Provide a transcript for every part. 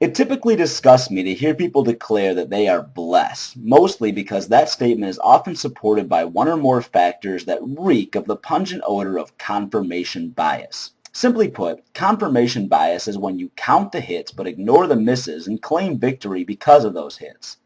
It typically disgusts me to hear people declare that they are blessed, mostly because that statement is often supported by one or more factors that reek of the pungent odor of confirmation bias. Simply put, confirmation bias is when you count the hits but ignore the misses and claim victory because of those hits.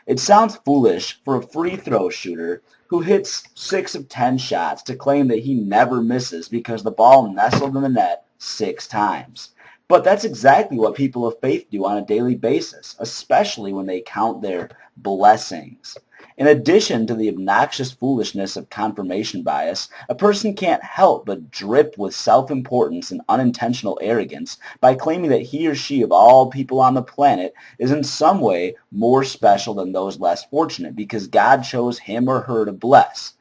It sounds foolish for a free throw shooter who hits 6 of 10 shots to claim that he never misses because the ball nestled in the net 6 times. But that's exactly what people of faith do on a daily basis, especially when they count their blessings. In addition to the obnoxious foolishness of confirmation bias, a person can't help but drip with self-importance and unintentional arrogance by claiming that he or she of all people on the planet is in some way more special than those less fortunate because God chose him or her to bless.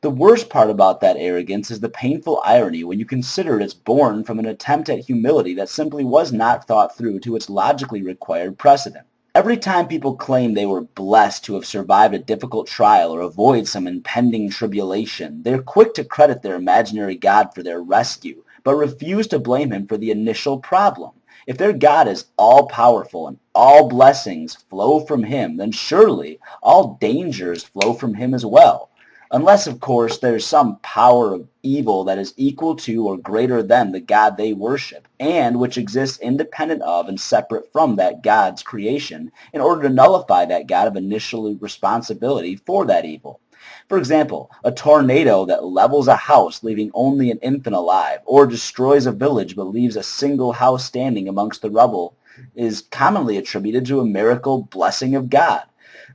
The worst part about that arrogance is the painful irony when you consider it's born from an attempt at humility that simply was not thought through to its logically required precedent. Every time people claim they were blessed to have survived a difficult trial or avoid some impending tribulation, they're quick to credit their imaginary God for their rescue, but refuse to blame him for the initial problem. If their God is all-powerful and all blessings flow from him, then surely all dangers flow from him as well. Unless, of course, there's some power of evil that is equal to or greater than the God they worship, and which exists independent of and separate from that God's creation in order to nullify that God of initial responsibility for that evil. For example, a tornado that levels a house leaving only an infant alive, or destroys a village but leaves a single house standing amongst the rubble, is commonly attributed to a miracle blessing of God.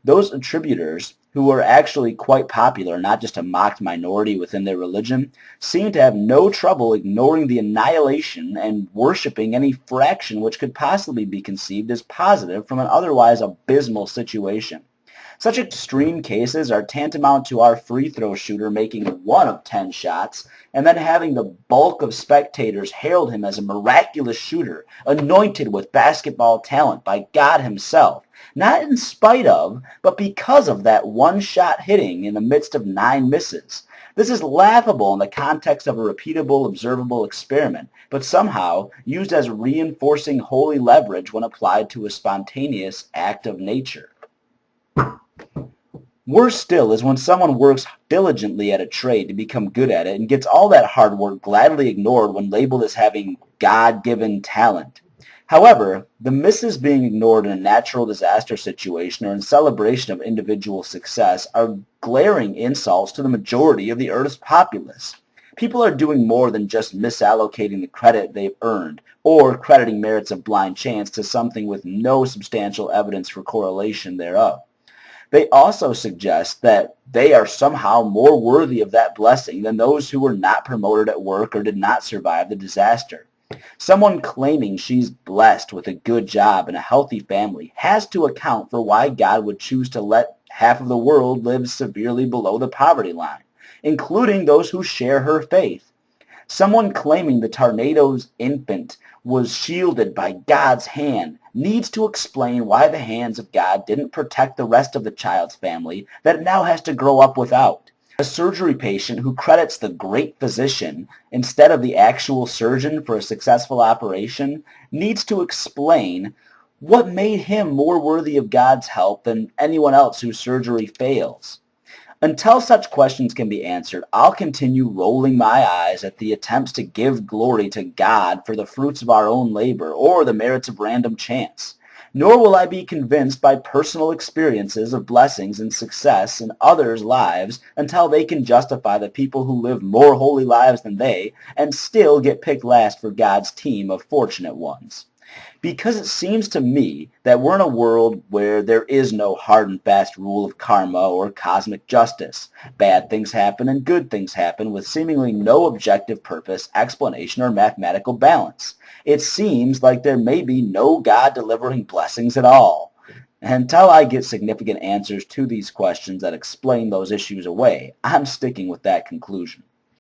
Those attributors, who are actually quite popular, not just a mocked minority within their religion, seem to have no trouble ignoring the annihilation and worshipping any fraction which could possibly be conceived as positive from an otherwise abysmal situation. Such extreme cases are tantamount to our free throw shooter making 1 of 10 shots and then having the bulk of spectators herald him as a miraculous shooter, anointed with basketball talent by God himself, not in spite of, but because of that one shot hitting in the midst of 9 misses. This is laughable in the context of a repeatable, observable experiment, but somehow used as reinforcing holy leverage when applied to a spontaneous act of nature. Worse still is when someone works diligently at a trade to become good at it and gets all that hard work gladly ignored when labeled as having God-given talent. However, the misses being ignored in a natural disaster situation or in celebration of individual success are glaring insults to the majority of the Earth's populace. People are doing more than just misallocating the credit they've earned or crediting merits of blind chance to something with no substantial evidence for correlation thereof. They also suggest that they are somehow more worthy of that blessing than those who were not promoted at work or did not survive the disaster. Someone claiming she's blessed with a good job and a healthy family has to account for why God would choose to let half of the world live severely below the poverty line, including those who share her faith. Someone claiming the tornado's infant was shielded by God's hand needs to explain why the hands of God didn't protect the rest of the child's family that it now has to grow up without. A surgery patient who credits the great physician instead of the actual surgeon for a successful operation needs to explain what made him more worthy of God's help than anyone else whose surgery fails. Until such questions can be answered, I'll continue rolling my eyes at the attempts to give glory to God for the fruits of our own labor or the merits of random chance. Nor will I be convinced by personal experiences of blessings and success in others' lives until they can justify the people who live more holy lives than they and still get picked last for God's team of fortunate ones. Because it seems to me that we're in a world where there is no hard and fast rule of karma or cosmic justice. Bad things happen and good things happen with seemingly no objective purpose, explanation, or mathematical balance. It seems like there may be no God delivering blessings at all. Until I get significant answers to these questions that explain those issues away, I'm sticking with that conclusion.